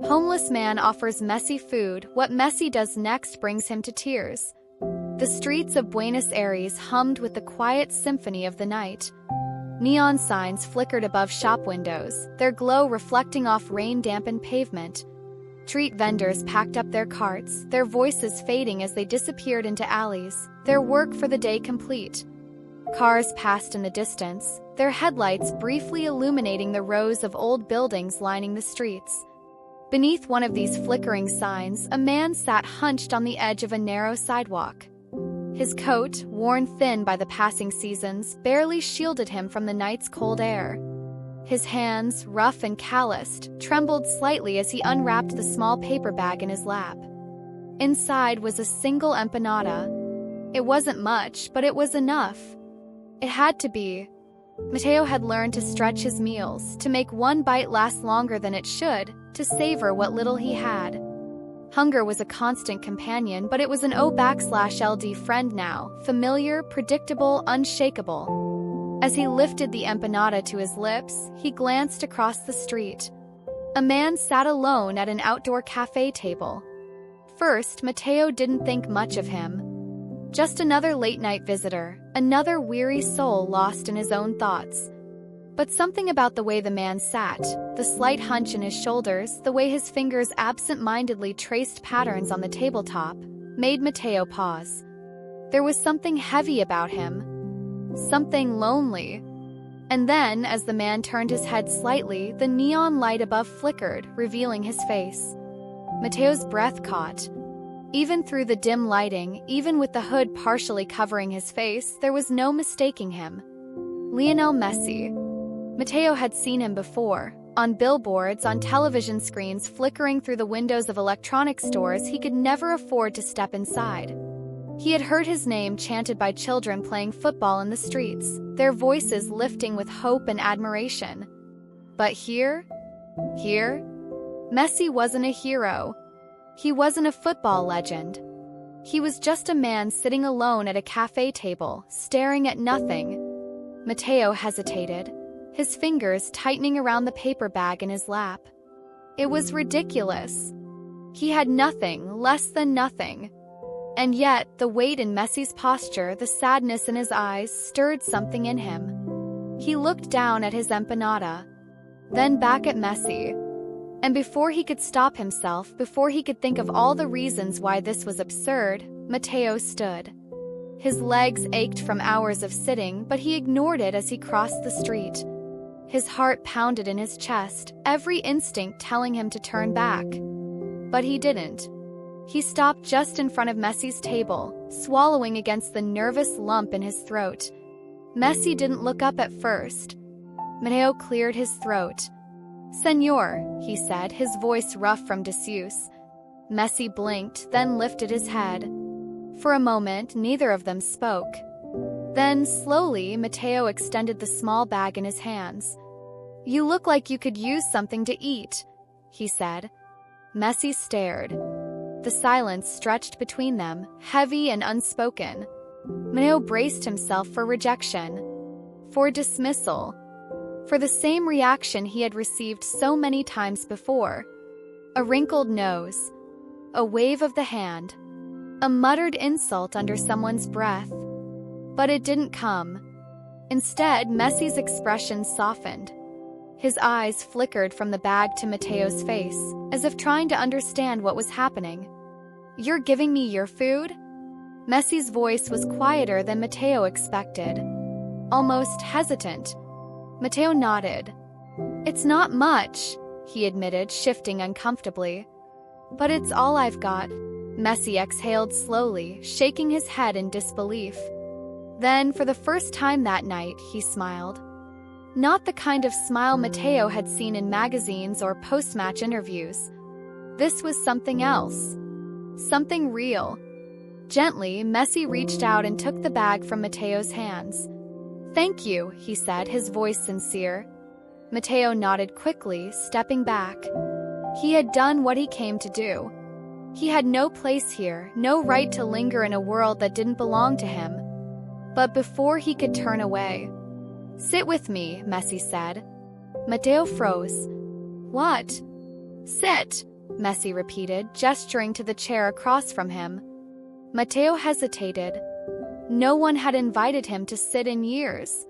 Homeless man offers Messi food. What Messi does next brings him to tears. The streets of Buenos Aires hummed with the quiet symphony of the night. Neon signs flickered above shop windows, their glow reflecting off rain-dampened pavement. Street vendors packed up their carts, their voices fading as they disappeared into alleys, their work for the day complete. Cars passed in the distance, their headlights briefly illuminating the rows of old buildings lining the streets. Beneath one of these flickering signs, a man sat hunched on the edge of a narrow sidewalk. His coat, worn thin by the passing seasons, barely shielded him from the night's cold air. His hands, rough and calloused, trembled slightly as he unwrapped the small paper bag in his lap. Inside was a single empanada. It wasn't much, but it was enough. It had to be. Mateo had learned to stretch his meals, to make one bite last longer than it should, to savor what little he had. Hunger was a constant companion, but it was an O/LD friend now, familiar, predictable, unshakable. As he lifted the empanada to his lips, he glanced across the street. A man sat alone at an outdoor cafe table. First, Mateo didn't think much of him. Just another late-night visitor, another weary soul lost in his own thoughts. But something about the way the man sat, the slight hunch in his shoulders, the way his fingers absent-mindedly traced patterns on the tabletop, made Mateo pause. There was something heavy about him. Something lonely. And then, as the man turned his head slightly, the neon light above flickered, revealing his face. Mateo's breath caught. Even through the dim lighting, even with the hood partially covering his face, there was no mistaking him. Lionel Messi. Mateo had seen him before, on billboards, on television screens flickering through the windows of electronics stores he could never afford to step inside. He had heard his name chanted by children playing football in the streets, their voices lifting with hope and admiration. But here, Messi wasn't a hero. He wasn't a football legend. He was just a man sitting alone at a cafe table, staring at nothing. Mateo hesitated, his fingers tightening around the paper bag in his lap. It was ridiculous. He had nothing, less than nothing. And yet, the weight in Messi's posture, the sadness in his eyes, stirred something in him. He looked down at his empanada, then back at Messi. And before he could stop himself, before he could think of all the reasons why this was absurd, Mateo stood. His legs ached from hours of sitting, but he ignored it as he crossed the street. His heart pounded in his chest, every instinct telling him to turn back. But he didn't. He stopped just in front of Messi's table, swallowing against the nervous lump in his throat. Messi didn't look up at first. Mateo cleared his throat. "Señor," he said, his voice rough from disuse. Messi blinked, then lifted his head. For a moment, neither of them spoke. Then, slowly, Mateo extended the small bag in his hands. "You look like you could use something to eat," he said. Messi stared. The silence stretched between them, heavy and unspoken. Mateo braced himself for rejection, for dismissal, for the same reaction he had received so many times before. A wrinkled nose, a wave of the hand, a muttered insult under someone's breath. But it didn't come. Instead, Messi's expression softened. His eyes flickered from the bag to Mateo's face, as if trying to understand what was happening. "You're giving me your food?" Messi's voice was quieter than Mateo expected, almost hesitant. Mateo nodded. "It's not much," he admitted, shifting uncomfortably. "But it's all I've got." Messi exhaled slowly, shaking his head in disbelief. Then, for the first time that night, he smiled. Not the kind of smile Mateo had seen in magazines or post-match interviews. This was something else. Something real. Gently, Messi reached out and took the bag from Mateo's hands. "Thank you," he said, his voice sincere. Mateo nodded quickly, stepping back. He had done what he came to do. He had no place here, no right to linger in a world that didn't belong to him. But before he could turn away, "Sit with me," Messi said. Mateo froze. "What?" Sit, Messi repeated, gesturing to the chair across from him. Matteo hesitated. No one had invited him to sit in years.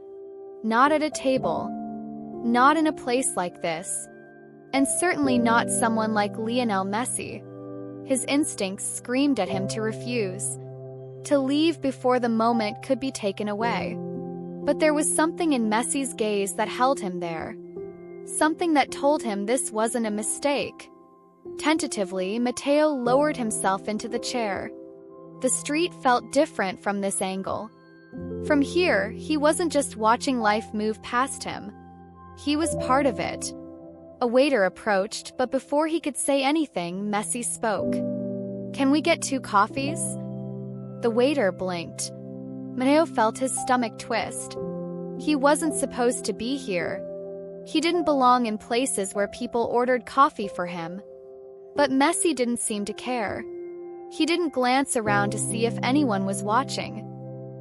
Not at a table. Not in a place like this. And certainly not someone like Lionel Messi. His instincts screamed at him to refuse, to leave before the moment could be taken away. But there was something in Messi's gaze that held him there. Something that told him this wasn't a mistake. Tentatively, Matteo lowered himself into the chair. The street felt different from this angle. From here, he wasn't just watching life move past him. He was part of it. A waiter approached, but before he could say anything, Messi spoke. "Can we get 2 coffees?" The waiter blinked. Matteo felt his stomach twist. He wasn't supposed to be here. He didn't belong in places where people ordered coffee for him. But Messi didn't seem to care. He didn't glance around to see if anyone was watching.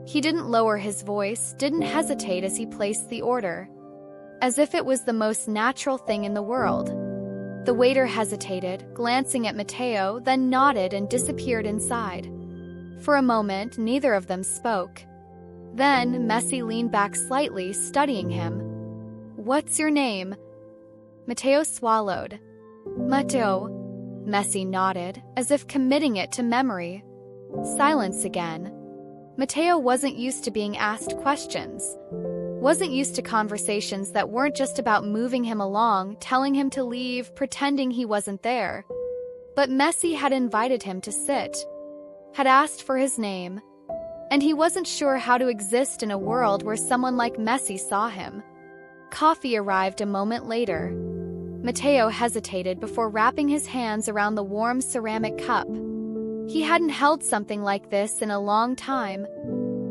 He didn't lower his voice, didn't hesitate as he placed the order. As if it was the most natural thing in the world. The waiter hesitated, glancing at Matteo, then nodded and disappeared inside. For a moment, neither of them spoke. Then, Messi leaned back slightly, studying him. "What's your name?" Matteo swallowed. "Matteo." Messi nodded, as if committing it to memory. Silence again. Matteo wasn't used to being asked questions. Wasn't used to conversations that weren't just about moving him along, telling him to leave, pretending he wasn't there. But Messi had invited him to sit. Had asked for his name. And he wasn't sure how to exist in a world where someone like Messi saw him. Coffee arrived a moment later. Matteo hesitated before wrapping his hands around the warm ceramic cup. He hadn't held something like this in a long time.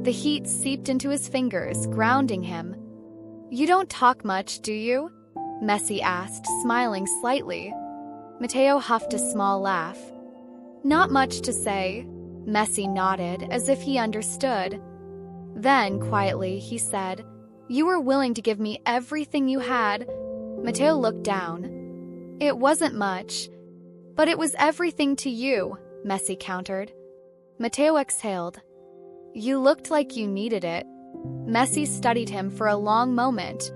The heat seeped into his fingers, grounding him. "You don't talk much, do you?" Messi asked, smiling slightly. Matteo huffed a small laugh. "Not much to say." Messi nodded, as if he understood. Then, quietly, he said, "You were willing to give me everything you had." Matteo looked down. "It wasn't much, but it was everything to you," Messi countered. Matteo exhaled. "You looked like you needed it." Messi studied him for a long moment.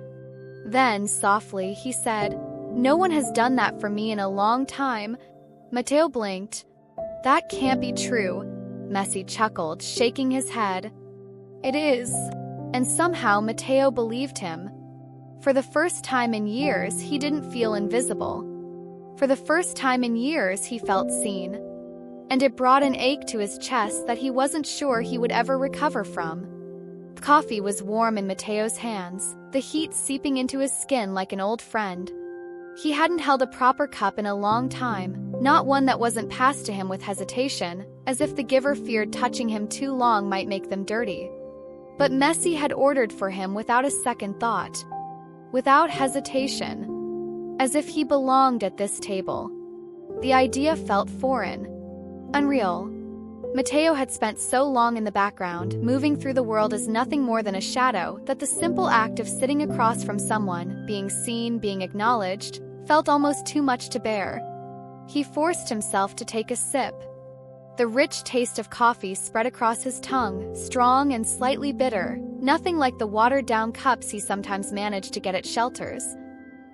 Then, softly, he said, "No one has done that for me in a long time." Matteo blinked. "That can't be true," Messi chuckled, shaking his head. "It is." And somehow Matteo believed him. For the first time in years, he didn't feel invisible. For the first time in years, he felt seen. And it brought an ache to his chest that he wasn't sure he would ever recover from. The coffee was warm in Matteo's hands, the heat seeping into his skin like an old friend. He hadn't held a proper cup in a long time, not one that wasn't passed to him with hesitation, as if the giver feared touching him too long might make them dirty. But Messi had ordered for him without a second thought. Without hesitation. As if he belonged at this table. The idea felt foreign. Unreal. Matteo had spent so long in the background, moving through the world as nothing more than a shadow, that the simple act of sitting across from someone, being seen, being acknowledged, felt almost too much to bear. He forced himself to take a sip. The rich taste of coffee spread across his tongue, strong and slightly bitter, nothing like the watered-down cups he sometimes managed to get at shelters.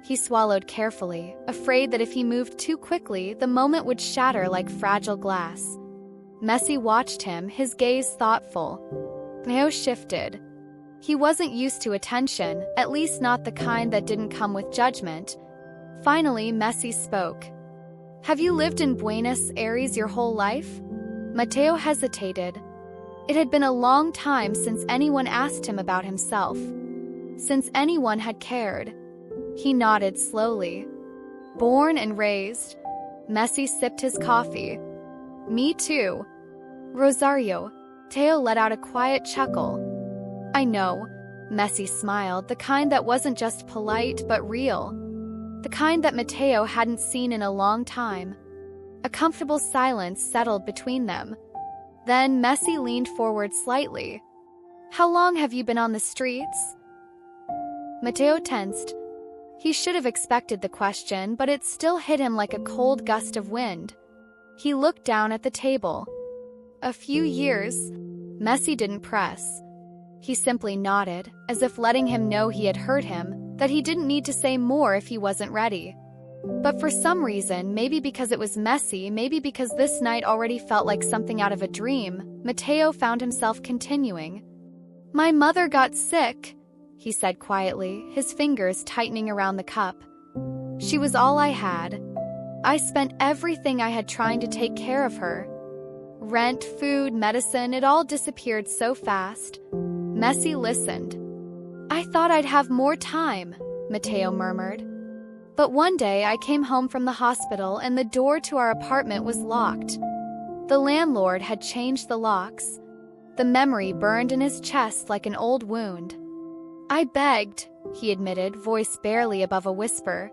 He swallowed carefully, afraid that if he moved too quickly, the moment would shatter like fragile glass. Messi watched him, his gaze thoughtful. Matteo shifted. He wasn't used to attention, at least not the kind that didn't come with judgment. Finally, Messi spoke. "Have you lived in Buenos Aires your whole life?" Matteo hesitated. It had been a long time since anyone asked him about himself. Since anyone had cared. He nodded slowly. "Born and raised." Messi sipped his coffee. "Me too." "Rosario." Matteo let out a quiet chuckle. "I know." Messi smiled, the kind that wasn't just polite but real. The kind that Matteo hadn't seen in a long time. A comfortable silence settled between them. Then Messi leaned forward slightly. "How long have you been on the streets?" Matteo tensed. He should have expected the question, but it still hit him like a cold gust of wind. He looked down at the table. A few years. Messi didn't press. He simply nodded, as if letting him know he had heard him, that he didn't need to say more if he wasn't ready. But for some reason, maybe because it was Messi, maybe because this night already felt like something out of a dream, Matteo found himself continuing. "My mother got sick," he said quietly, his fingers tightening around the cup. "She was all I had. I spent everything I had trying to take care of her. Rent, food, medicine, it all disappeared so fast." Messi listened. "I thought I'd have more time," Matteo murmured. "But one day I came home from the hospital and the door to our apartment was locked. The landlord had changed the locks." The memory burned in his chest like an old wound. "I begged," he admitted, voice barely above a whisper.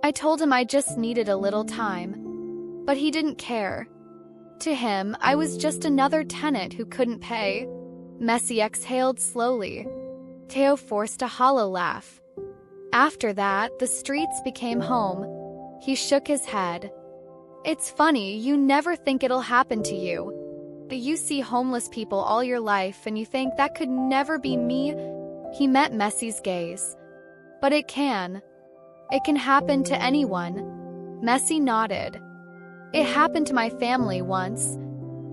"I told him I just needed a little time. But he didn't care. To him, I was just another tenant who couldn't pay." Messi exhaled slowly. Matteo forced a hollow laugh. "After that, the streets became home." He shook his head. "It's funny, you never think it'll happen to you. You see homeless people all your life and you think that could never be me." He met Messi's gaze. "But it can. It can happen to anyone." Messi nodded. "It happened to my family once."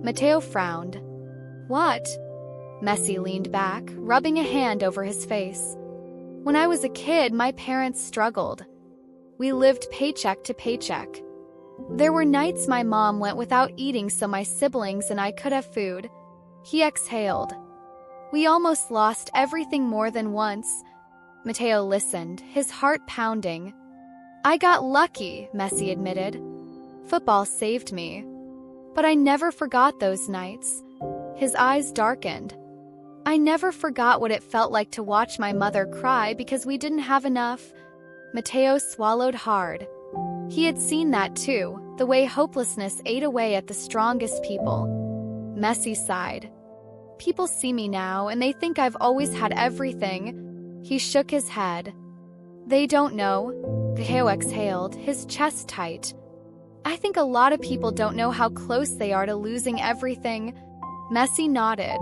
Matteo frowned. "What?" Messi leaned back, rubbing a hand over his face. "When I was a kid, my parents struggled. We lived paycheck to paycheck. There were nights my mom went without eating so my siblings and I could have food." He exhaled. "We almost lost everything more than once." Matteo listened, his heart pounding. "I got lucky," Messi admitted. "Football saved me. But I never forgot those nights." His eyes darkened. "I never forgot what it felt like to watch my mother cry because we didn't have enough." Matteo swallowed hard. He had seen that too, the way hopelessness ate away at the strongest people. Messi sighed. "People see me now and they think I've always had everything." He shook his head. "They don't know." Matteo exhaled, his chest tight. "I think a lot of people don't know how close they are to losing everything." Messi nodded.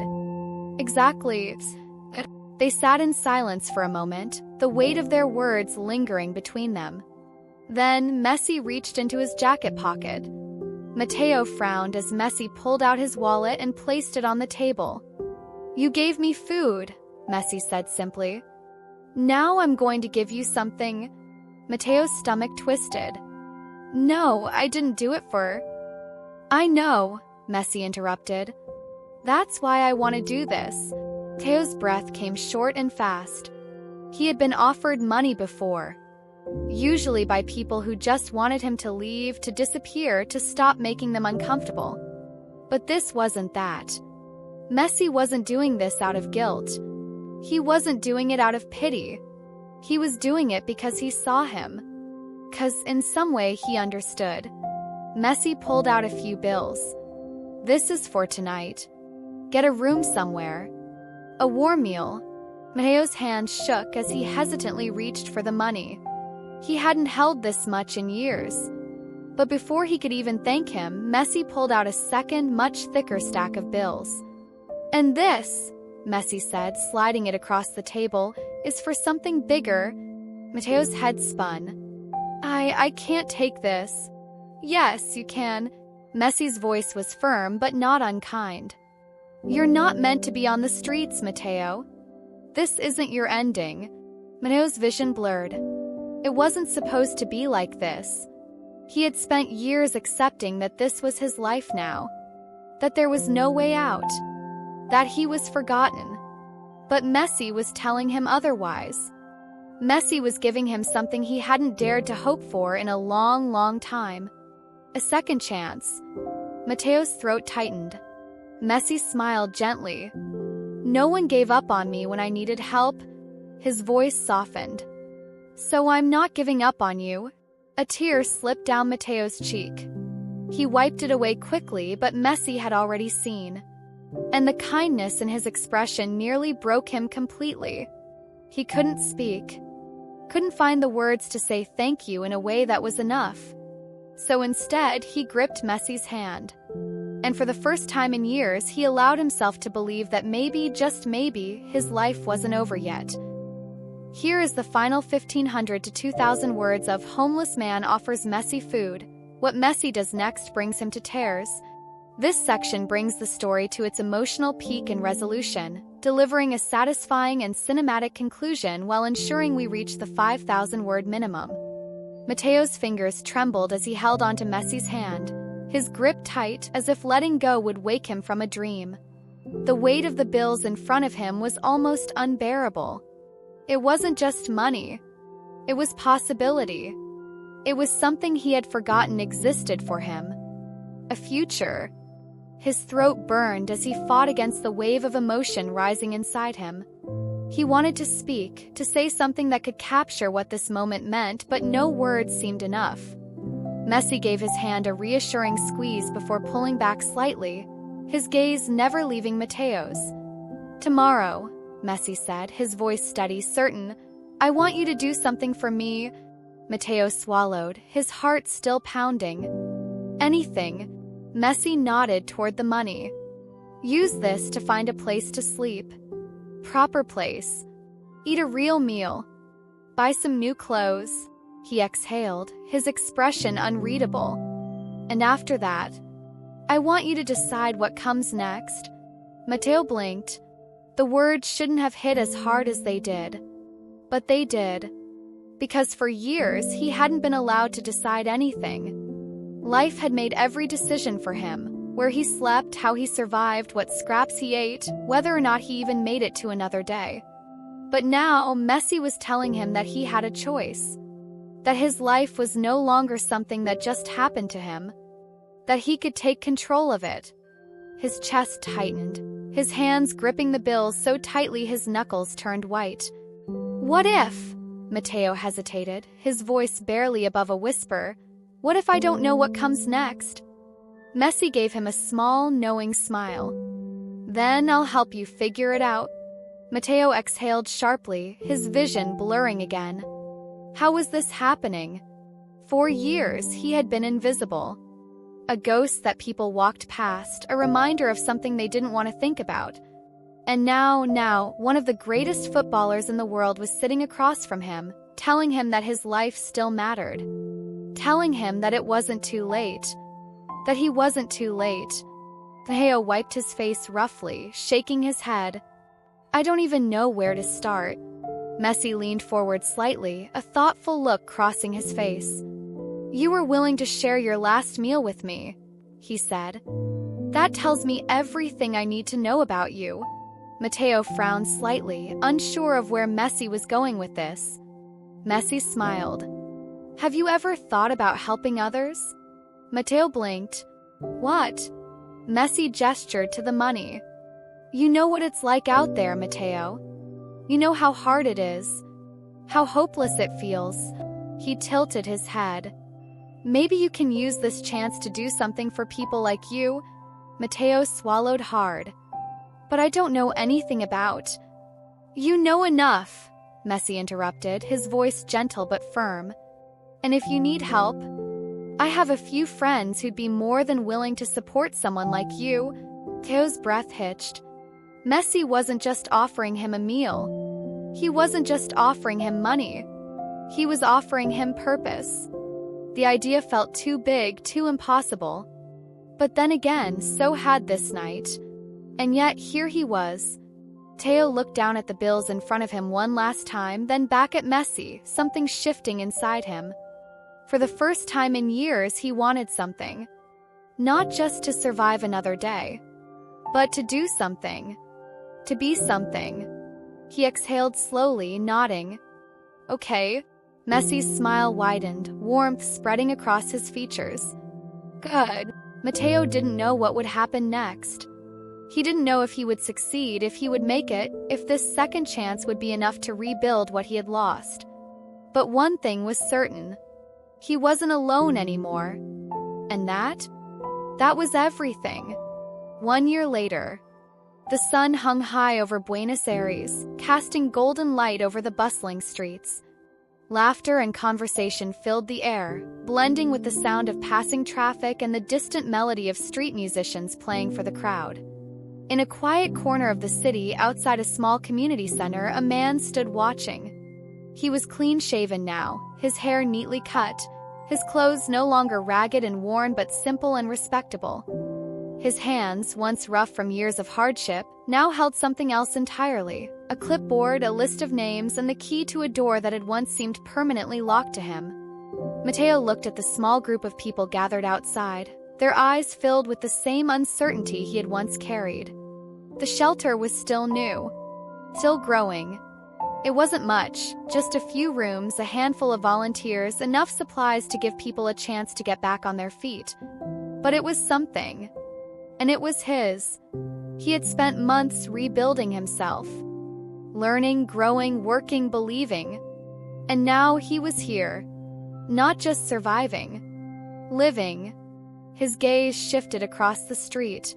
"Exactly." They sat in silence for a moment, the weight of their words lingering between them. Then Messi reached into his jacket pocket. Matteo frowned as Messi pulled out his wallet and placed it on the table. "You gave me food," Messi said simply. "Now I'm going to give you something." Matteo's stomach twisted. "No, I didn't do it for." "I know," Messi interrupted. "That's why I want to do this." Matteo's breath came short and fast. He had been offered money before, usually by people who just wanted him to leave, to disappear, to stop making them uncomfortable. But this wasn't that. Messi wasn't doing this out of guilt. He wasn't doing it out of pity. He was doing it because he saw him. 'Cause in some way he understood. Messi pulled out a few bills. "This is for tonight. Get a room somewhere. A warm meal." Matteo's hand shook as he hesitantly reached for the money. He hadn't held this much in years. But before he could even thank him, Messi pulled out a second, much thicker stack of bills. "And this," Messi said, sliding it across the table, "is for something bigger." Matteo's head spun. I can't take this." "Yes, you can." Messi's voice was firm but not unkind. "You're not meant to be on the streets, Matteo. This isn't your ending." Matteo's vision blurred. It wasn't supposed to be like this. He had spent years accepting that this was his life now, that there was no way out, that he was forgotten. But Messi was telling him otherwise. Messi was giving him something he hadn't dared to hope for in a long, long time. A second chance. Matteo's throat tightened. Messi smiled gently. "No one gave up on me when I needed help." His voice softened. "So I'm not giving up on you." A tear slipped down Matteo's cheek. He wiped it away quickly, but Messi had already seen. And the kindness in his expression nearly broke him completely. He couldn't speak. couldn't find the words to say thank you in a way that was enough. So instead, he gripped Messi's hand. And for the first time in years, he allowed himself to believe that maybe, just maybe, his life wasn't over yet. Here is the final 1,500 to 2,000 words of Homeless Man Offers Messi Food. What Messi does next brings him to tears. This section brings the story to its emotional peak and resolution, delivering a satisfying and cinematic conclusion while ensuring we reach the 5,000-word minimum. Mateo's fingers trembled as he held onto Messi's hand, his grip tight as if letting go would wake him from a dream. The weight of the bills in front of him was almost unbearable. It wasn't just money. It was possibility. It was something he had forgotten existed for him. A future. His throat burned as he fought against the wave of emotion rising inside him. He wanted to speak, to say something that could capture what this moment meant, but no words seemed enough. Messi gave his hand a reassuring squeeze before pulling back slightly, his gaze never leaving Mateo's. "Tomorrow," Messi said, his voice steady, certain, "I want you to do something for me." Mateo swallowed, his heart still pounding. "Anything." Messi nodded toward the money. "Use this to find a place to sleep. Proper place. Eat a real meal. Buy some new clothes." He exhaled, his expression unreadable. "And after that, I want you to decide what comes next." Mateo blinked. The words shouldn't have hit as hard as they did. But they did. Because for years, he hadn't been allowed to decide anything. Life had made every decision for him, where he slept, how he survived, what scraps he ate, whether or not he even made it to another day. But now, Messi was telling him that he had a choice. That his life was no longer something that just happened to him. That he could take control of it. His chest tightened, his hands gripping the bills so tightly his knuckles turned white. "What if?" Mateo hesitated, his voice barely above a whisper. "What if I don't know what comes next?" Messi gave him a small, knowing smile. "Then I'll help you figure it out." Mateo exhaled sharply, his vision blurring again. How was this happening? For years, he had been invisible. A ghost that people walked past, a reminder of something they didn't want to think about. And now, one of the greatest footballers in the world was sitting across from him, telling him that his life still mattered. Telling him that it wasn't too late. That he wasn't too late. Mateo wiped his face roughly, shaking his head. "I don't even know where to start." Messi leaned forward slightly, a thoughtful look crossing his face. "You were willing to share your last meal with me," he said. "That tells me everything I need to know about you." Mateo frowned slightly, unsure of where Messi was going with this. Messi smiled. "Have you ever thought about helping others?" Mateo blinked. "What?" Messi gestured to the money. "You know what it's like out there, Mateo. You know how hard it is. How hopeless it feels." He tilted his head. "Maybe you can use this chance to do something for people like you." Mateo swallowed hard. "But I don't know anything about." "You know enough," Messi interrupted, his voice gentle but firm. "And if you need help, I have a few friends who'd be more than willing to support someone like you." Mateo's breath hitched. Messi wasn't just offering him a meal. He wasn't just offering him money. He was offering him purpose. The idea felt too big, too impossible. But then again, so had this night. And yet, here he was. Mateo looked down at the bills in front of him one last time, then back at Messi, something shifting inside him. For the first time in years, he wanted something. Not just to survive another day, but to do something. To be something. He exhaled slowly, nodding. "Okay." Messi's smile widened, warmth spreading across his features. "Good." Mateo didn't know what would happen next. He didn't know if he would succeed, if he would make it, if this second chance would be enough to rebuild what he had lost. But one thing was certain. He wasn't alone anymore. And that was everything. 1 year later, the sun hung high over Buenos Aires, casting golden light over the bustling streets. Laughter and conversation filled the air, blending with the sound of passing traffic and the distant melody of street musicians playing for the crowd. In a quiet corner of the city outside a small community center, a man stood watching. He was clean-shaven now, his hair neatly cut, his clothes no longer ragged and worn but simple and respectable. His hands, once rough from years of hardship, now held something else entirely: a clipboard, a list of names, and the key to a door that had once seemed permanently locked to him. Matteo looked at the small group of people gathered outside, their eyes filled with the same uncertainty he had once carried. The shelter was still new, still growing. It wasn't much, just a few rooms, a handful of volunteers, enough supplies to give people a chance to get back on their feet. But it was something. And it was his. He had spent months rebuilding himself. Learning, growing, working, believing. And now he was here. Not just surviving. Living. His gaze shifted across the street.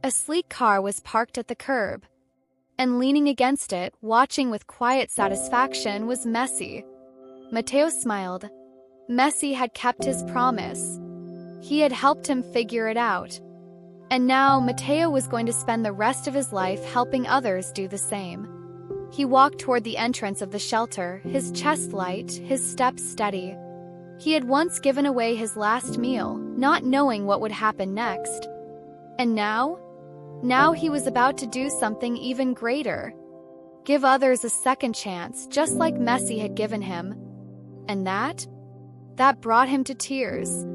A sleek car was parked at the curb. And leaning against it, watching with quiet satisfaction, was Messi. Matteo smiled. Messi had kept his promise. He had helped him figure it out. And now Matteo was going to spend the rest of his life helping others do the same. He walked toward the entrance of the shelter, his chest light, his steps steady. He had once given away his last meal, not knowing what would happen next. And now? Now he was about to do something even greater. Give others a second chance, just like Messi had given him. And that brought him to tears.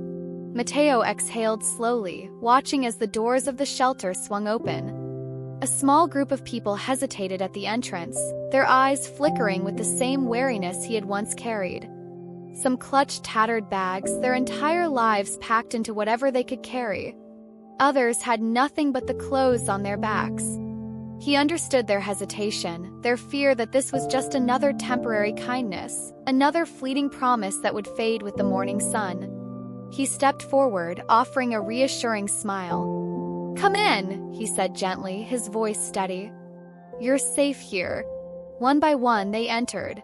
Matteo exhaled slowly, watching as the doors of the shelter swung open. A small group of people hesitated at the entrance, their eyes flickering with the same wariness he had once carried. Some clutched tattered bags, their entire lives packed into whatever they could carry. Others had nothing but the clothes on their backs. He understood their hesitation, their fear that this was just another temporary kindness, another fleeting promise that would fade with the morning sun. He stepped forward, offering a reassuring smile. "Come in," he said gently, his voice steady. "You're safe here." One by one, they entered.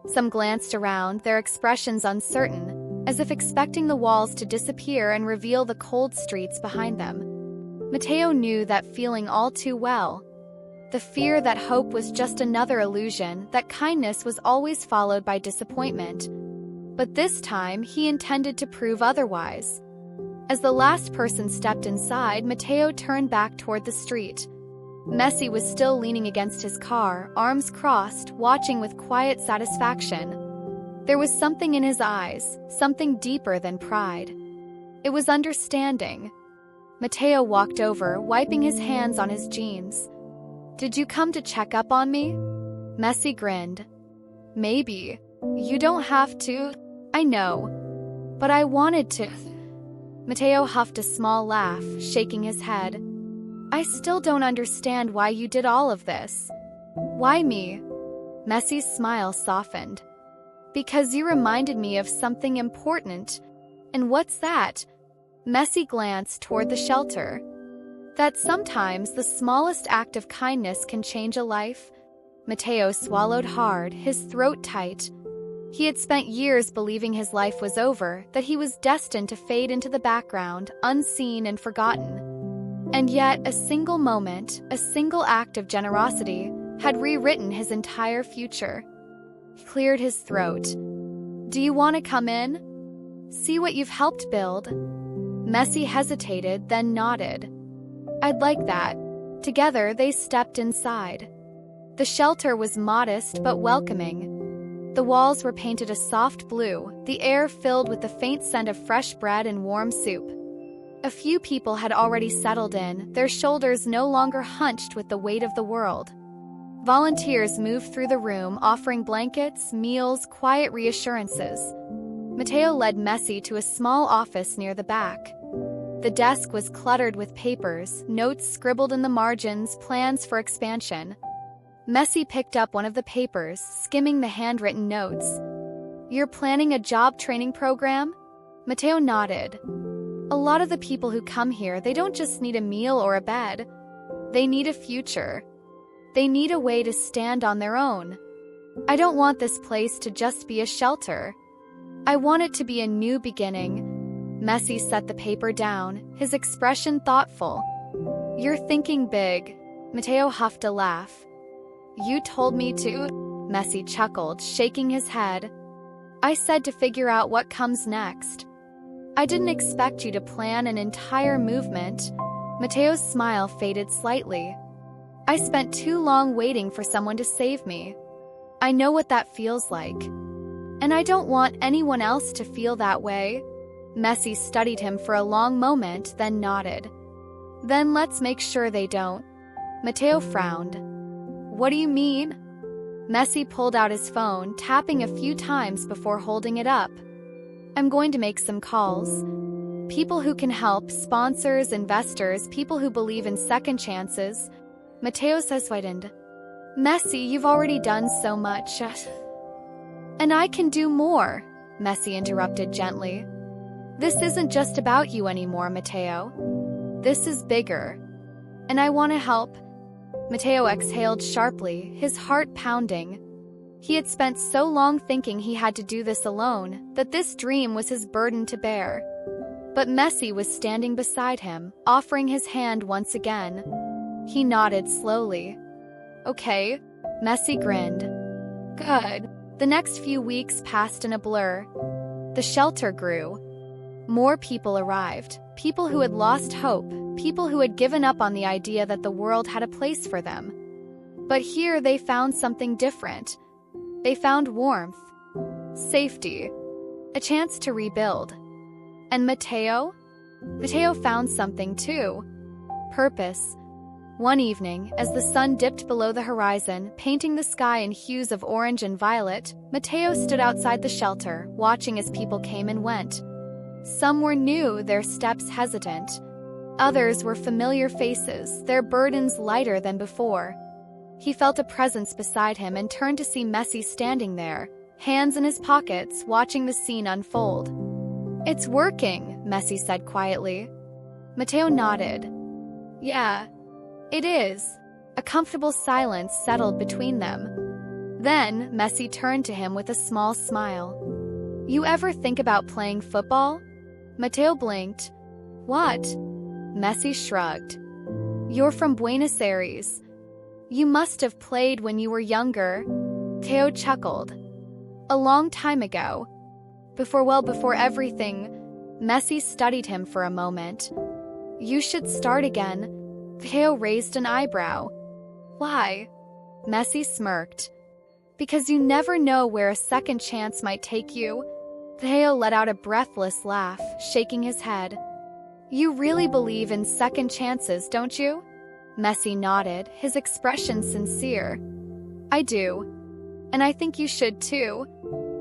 Some glanced around, their expressions uncertain, as if expecting the walls to disappear and reveal the cold streets behind them. Matteo knew that feeling all too well. The fear that hope was just another illusion, that kindness was always followed by disappointment. But this time, he intended to prove otherwise. As the last person stepped inside, Matteo turned back toward the street. Messi was still leaning against his car, arms crossed, watching with quiet satisfaction. There was something in his eyes, something deeper than pride. It was understanding. Matteo walked over, wiping his hands on his jeans. "Did you come to check up on me?" Messi grinned. "Maybe. You don't have to. I know. But I wanted to." Matteo huffed a small laugh, shaking his head. "I still don't understand why you did all of this." "Why me?" Messi's smile softened. "Because you reminded me of something important." "And what's that?" Messi glanced toward the shelter. "That sometimes the smallest act of kindness can change a life." Matteo swallowed hard, his throat tight. He had spent years believing his life was over, that he was destined to fade into the background, unseen and forgotten. And yet, a single moment, a single act of generosity, had rewritten his entire future. He cleared his throat. "Do you want to come in? See what you've helped build?" Messi hesitated, then nodded. "I'd like that." Together, they stepped inside. The shelter was modest but welcoming. The walls were painted a soft blue, the air filled with the faint scent of fresh bread and warm soup. A few people had already settled in, their shoulders no longer hunched with the weight of the world. Volunteers moved through the room, offering blankets, meals, quiet reassurances. Matteo led Messi to a small office near the back. The desk was cluttered with papers, notes scribbled in the margins, plans for expansion. Messi picked up one of the papers, skimming the handwritten notes. "You're planning a job training program?" Matteo nodded. "A lot of the people who come here, they don't just need a meal or a bed. They need a future. They need a way to stand on their own." I don't want this place to just be a shelter. I want it to be a new beginning. Messi set the paper down, his expression thoughtful. You're thinking big. Mateo huffed a laugh. You told me to. Messi chuckled, shaking his head. I said to figure out what comes next. I didn't expect you to plan an entire movement. Mateo's smile faded slightly. I spent too long waiting for someone to save me. I know what that feels like. And I don't want anyone else to feel that way. Messi studied him for a long moment, then nodded. Then let's make sure they don't. Mateo frowned. What do you mean? Messi pulled out his phone, tapping a few times before holding it up. I'm going to make some calls. People who can help, sponsors, investors, people who believe in second chances. Mateo says widened. Messi, you've already done so much. And I can do more, Messi interrupted gently. This isn't just about you anymore, Mateo. This is bigger. And I want to help. Mateo exhaled sharply, his heart pounding. He had spent so long thinking he had to do this alone, that this dream was his burden to bear. But Messi was standing beside him, offering his hand once again. He nodded slowly. Okay, Messi grinned. Good. The next few weeks passed in a blur. The shelter grew. More people arrived, people who had lost hope, people who had given up on the idea that the world had a place for them. But here they found something different. They found warmth, safety, a chance to rebuild. And Mateo? Mateo found something too. Purpose. One evening, as the sun dipped below the horizon, painting the sky in hues of orange and violet, Mateo stood outside the shelter, watching as people came and went. Some were new, their steps hesitant. Others were familiar faces, their burdens lighter than before. He felt a presence beside him and turned to see Messi standing there, hands in his pockets, watching the scene unfold. It's working, Messi said quietly. Mateo nodded. Yeah, it is. A comfortable silence settled between them. Then, Messi turned to him with a small smile. You ever think about playing football? Mateo blinked. What? Messi shrugged. You're from Buenos Aires. You must have played when you were younger. Mateo chuckled. A long time ago. Before everything. Messi studied him for a moment. You should start again. Mateo raised an eyebrow. Why? Messi smirked. Because you never know where a second chance might take you. Mateo let out a breathless laugh, shaking his head. You really believe in second chances, don't you? Messi nodded, his expression sincere. I do. And I think you should too.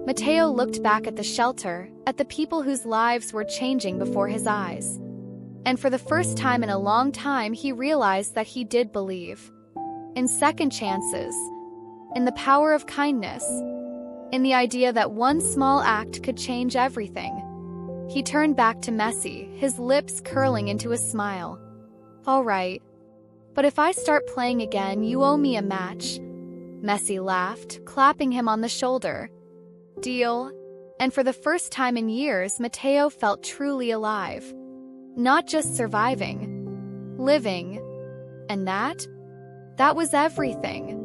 Mateo looked back at the shelter, at the people whose lives were changing before his eyes. And for the first time in a long time, he realized that he did believe. In second chances. In the power of kindness. In the idea that one small act could change everything. He turned back to Messi, his lips curling into a smile. All right. But if I start playing again, you owe me a match. Messi laughed, clapping him on the shoulder. Deal. And for the first time in years, Mateo felt truly alive. Not just surviving. Living. And that was everything.